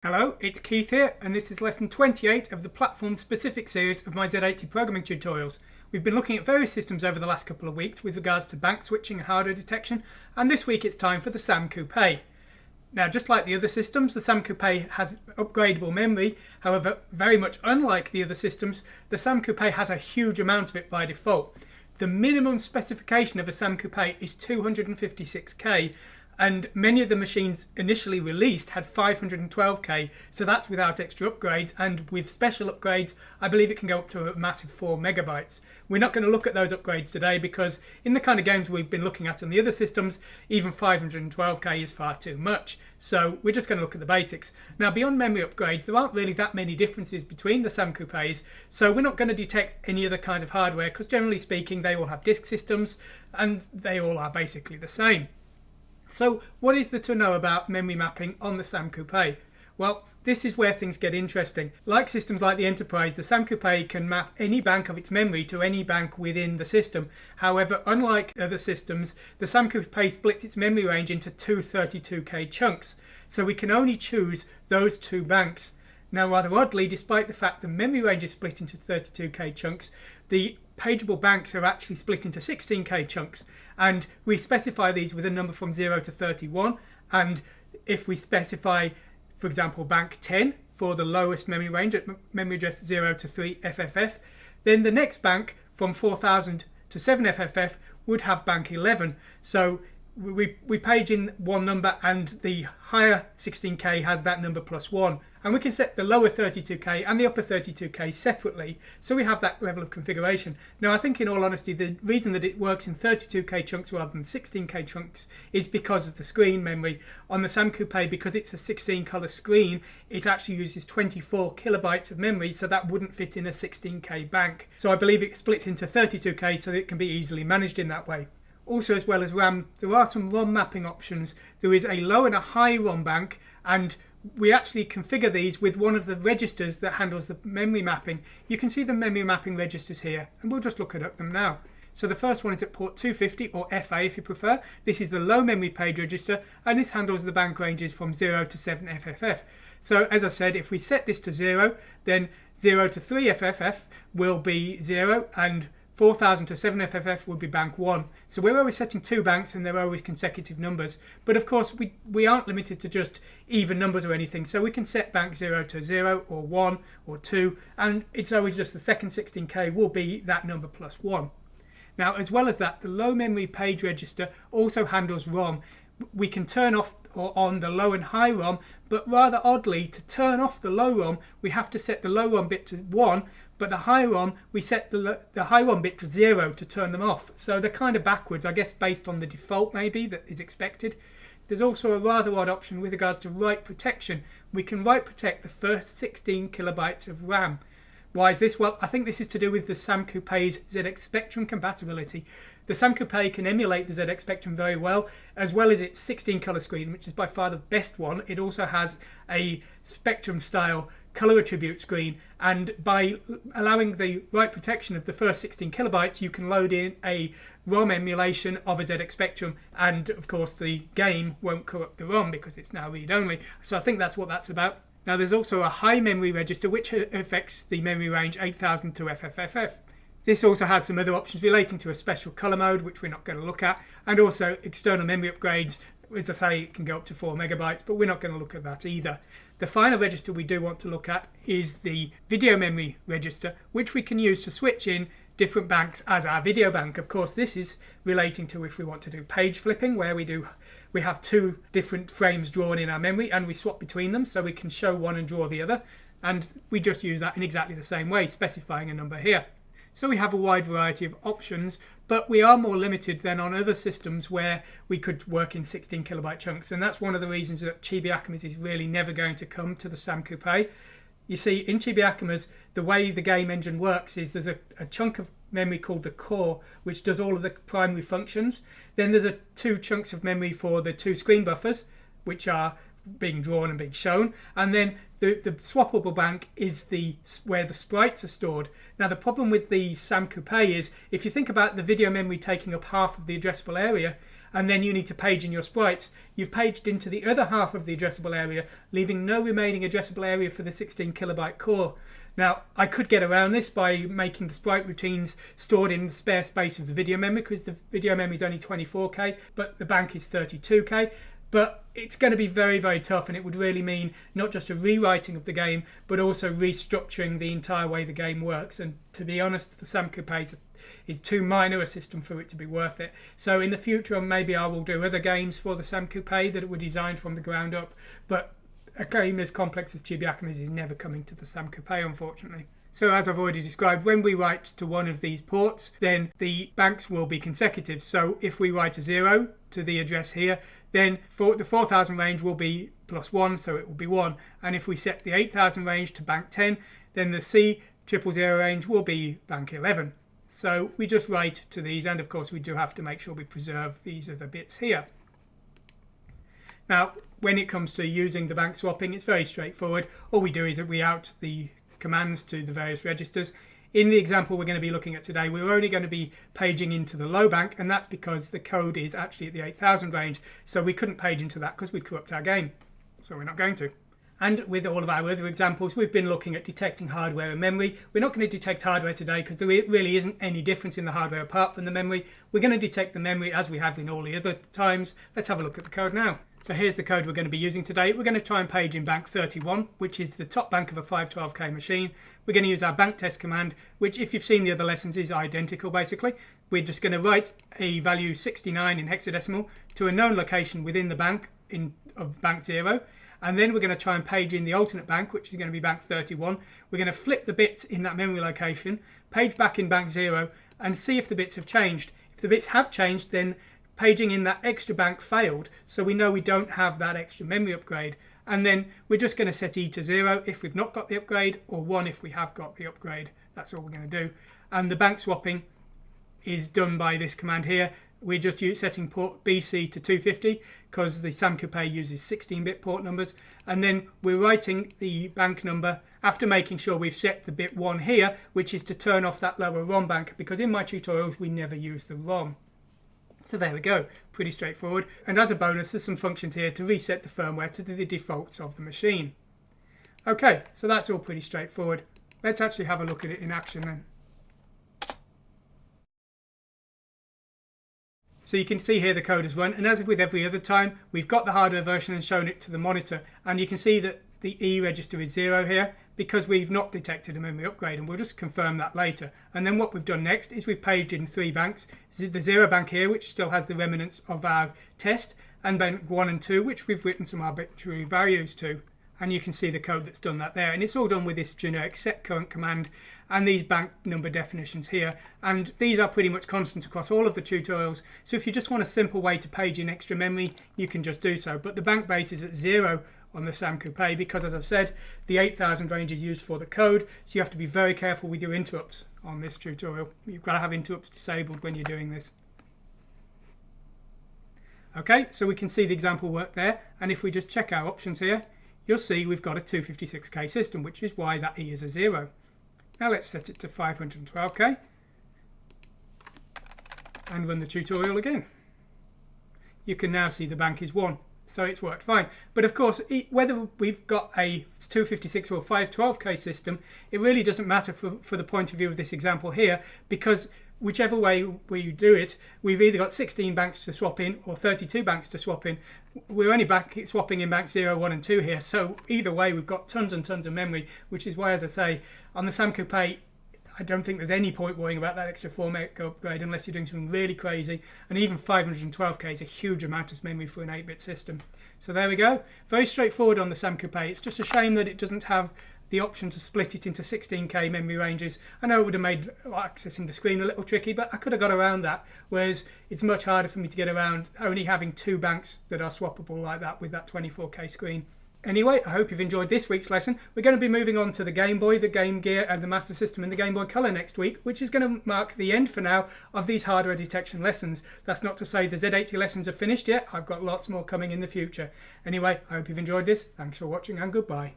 Hello, it's Keith here, and this is lesson 28 of the platform-specific series of my Z80 programming tutorials. We've been looking at various systems over the last couple of weeks with regards to Bankswitching and hardware detection, and this week it's time for the Sam Coupe. Now, just like the other systems, the Sam Coupe has upgradable memory. However, very much unlike the other systems, the Sam Coupe has a huge amount of it by default. The minimum specification of a Sam Coupe is 256K, and many of the machines initially released had 512K, so that's without extra upgrades, and with special upgrades I believe it can go up to a massive 4 megabytes. We're not going to look at those upgrades today because in the kind of games we've been looking at on the other systems, even 512K is far too much. So we're just going to look at the basics. Now, beyond memory upgrades, there aren't really that many differences between the Sam Coupes, so we're not going to detect any other kinds of hardware because generally speaking they all have disk systems and they all are basically the same. So what is there to know about memory mapping on the Sam Coupe? Well, this is where things get interesting. Like systems like the Enterprise, the Sam Coupe can map any bank of its memory to any bank within the system. However, unlike other systems, the Sam Coupe splits its memory range into two 32K chunks, so we can only choose those two banks. Now, rather oddly, despite the fact the memory range is split into 32K chunks, the pageable banks are actually split into 16K chunks, and we specify these with a number from 0 to 31, and if we specify, for example, bank 10 for the lowest memory range at memory address 0 to 3 FFF, then the next bank from 4000 to 7 FFF would have bank 11. So we page in one number and the higher 16K has that number plus 1. And we can set the lower 32K and the upper 32K separately, so we have that level of configuration. Now, I think in all honesty the reason that it works in 32K chunks rather than 16K chunks is because of the screen memory. On the Sam Coupe, because it's a 16 colour screen, it actually uses 24 kilobytes of memory, so that wouldn't fit in a 16K bank. So I believe it splits into 32K so that it can be easily managed in that way. Also, as well as RAM, there are some ROM mapping options. There is a low and a high ROM bank, and we actually configure these with one of the registers that handles the memory mapping. You can see the memory mapping registers here, and we'll just look at them now. So the first one is at port 250, or FA if you prefer. This is the low memory page register, and this handles the bank ranges from 0 to 7 FFF. So as I said, if we set this to 0, then 0 to 3 FFF will be 0, and 4000 to 7 FFF would be bank 1. So we're always setting two banks and they're always consecutive numbers. But of course we aren't limited to just even numbers or anything. So we can set bank 0 to 0 or 1 or 2, and it's always just the second 16K will be that number plus 1. Now, as well as that, the low memory page register also handles ROM. We can turn off or on the low and high ROM, but rather oddly, to turn off the low ROM we have to set the low ROM bit to 1, but the high ROM, we set the high ROM bit to 0 to turn them off. So they're kind of backwards, I guess, based on the default maybe that is expected. There's also a rather odd option with regards to write protection. We can write protect the first 16 kilobytes of RAM. Why is this? Well, I think this is to do with the Sam Coupe's ZX Spectrum compatibility. The Sam Coupe can emulate the ZX Spectrum very well as its 16 colour screen, which is by far the best one. It also has a Spectrum style colour attribute screen, and by allowing the write protection of the first 16 kilobytes you can load in a ROM emulation of a ZX Spectrum, and of course the game won't corrupt the ROM because it's now read only. So I think that's what that's about. Now, there's also a high memory register which affects the memory range 8000 to FFFF. This also has some other options relating to a special colour mode, which we're not going to look at, and also external memory upgrades. As I say, it can go up to 4 megabytes, but we're not going to look at that either. The final register we do want to look at is the video memory register, which we can use to switch in different banks as our video bank. Of course, this is relating to if we want to do page flipping, where we have two different frames drawn in our memory and we swap between them, so we can show one and draw the other, and we just use that in exactly the same way, specifying a number here. So we have a wide variety of options, but we are more limited than on other systems where we could work in 16 kilobyte chunks, and that's one of the reasons that Chibi Akumas is really never going to come to the Sam Coupe. You see, in Chibi Akumas, the way the game engine works is there's a chunk of memory called the core, which does all of the primary functions. Then there's two chunks of memory for the two screen buffers, which are being drawn and being shown, and then the swappable bank is where the sprites are stored. Now, the problem with the Sam Coupe is, if you think about the video memory taking up half of the addressable area, and then you need to page in your sprites. You've paged into the other half of the addressable area, leaving no remaining addressable area for the 16 kilobyte core. Now, I could get around this by making the sprite routines stored in the spare space of the video memory, because the video memory is only 24K, but the bank is 32K. But it's going to be very, very tough, and it would really mean not just a rewriting of the game, but also restructuring the entire way the game works. And to be honest, the Sam Coupe is too minor a system for it to be worth it. So in the future, maybe I will do other games for the Sam Coupe that were designed from the ground up. But a game as complex as Chibiakumas is never coming to the Sam Coupe, unfortunately. So as I've already described, when we write to one of these ports, then the banks will be consecutive. So if we write a 0 to the address here, then for the 4000 range will be +1, so it will be 1. And if we set the 8000 range to bank 10, then the C000 range will be bank 11. So we just write to these, and of course we do have to make sure we preserve these other bits here. Now, when it comes to using the bank swapping, it's very straightforward. All we do is that we out the commands to the various registers. In the example we're going to be looking at today, we're only going to be paging into the low bank, and that's because the code is actually at the 8000 range, so we couldn't page into that because we'd corrupt our game. So we're not going to. And with all of our other examples, we've been looking at detecting hardware and memory. We're not going to detect hardware today because there really isn't any difference in the hardware apart from the memory. We're going to detect the memory as we have in all the other times. Let's have a look at the code now. So here's the code we're going to be using today. We're going to try and page in bank 31, which is the top bank of a 512K machine. We're going to use our bank test command, which if you've seen the other lessons is identical basically. We're just going to write a value 69 in hexadecimal to a known location within the bank of bank 0. And then we're going to try and page in the alternate bank, which is going to be bank 31. We're going to flip the bits in that memory location, page back in bank 0, and see if the bits have changed. If the bits have changed, then paging in that extra bank failed, so we know we don't have that extra memory upgrade. And then we're just going to set E to 0 if we've not got the upgrade, or 1 if we have got the upgrade. That's all we're going to do. And the bank swapping is done by this command here. We're just setting port BC to 250 because the Sam Coupe uses 16-bit port numbers. And then we're writing the bank number after making sure we've set the bit 1 here, which is to turn off that lower ROM bank, because in my tutorials we never use the ROM. So there we go, pretty straightforward. And as a bonus, there's some functions here to reset the firmware to the defaults of the machine. Okay, so that's all pretty straightforward. Let's actually have a look at it in action then. So you can see here the code has run, and as with every other time, we've got the hardware version and shown it to the monitor. And you can see that the E register is 0 here because we've not detected a memory upgrade, and we'll just confirm that later. And then what we've done next is we've paged in 3 banks. The 0 bank here, which still has the remnants of our test, and bank 1 and 2, which we've written some arbitrary values to. And you can see the code that's done that there, and it's all done with this generic set current command and these bank number definitions here, and these are pretty much constant across all of the tutorials. So if you just want a simple way to page in extra memory, you can just do so. But the bank base is at 0 on the Sam Coupe because, as I've said, the 8000 range is used for the code, so you have to be very careful with your interrupts on this tutorial. You've got to have interrupts disabled when you're doing this. Okay, so we can see the example work there, and if we just check our options here, you'll see we've got a 256K system, which is why that E is a 0. Now let's set it to 512K and run the tutorial again. You can now see the bank is 1, so it's worked fine. But of course, whether we've got a 256 or 512K system, it really doesn't matter for the point of view of this example here, because whichever way we do it, we've either got 16 banks to swap in or 32 banks to swap in. We're only swapping in banks 0, 1 and 2 here, so either way we've got tons and tons of memory, which is why, as I say, on the Sam Coupe, I don't think there's any point worrying about that extra 4 meg upgrade unless you're doing something really crazy, and even 512K is a huge amount of memory for an 8-bit system. So there we go, very straightforward on the Sam Coupe. It's just a shame that it doesn't have the option to split it into 16K memory ranges. I know it would have made accessing the screen a little tricky, but I could have got around that, whereas it's much harder for me to get around only having 2 banks that are swappable like that with that 24K screen. Anyway, I hope you've enjoyed this week's lesson. We're going to be moving on to the Game Boy, the Game Gear and the Master System and the Game Boy Color next week, which is going to mark the end for now of these hardware detection lessons. That's not to say the Z80 lessons are finished yet. I've got lots more coming in the future. Anyway, I hope you've enjoyed this. Thanks for watching and goodbye.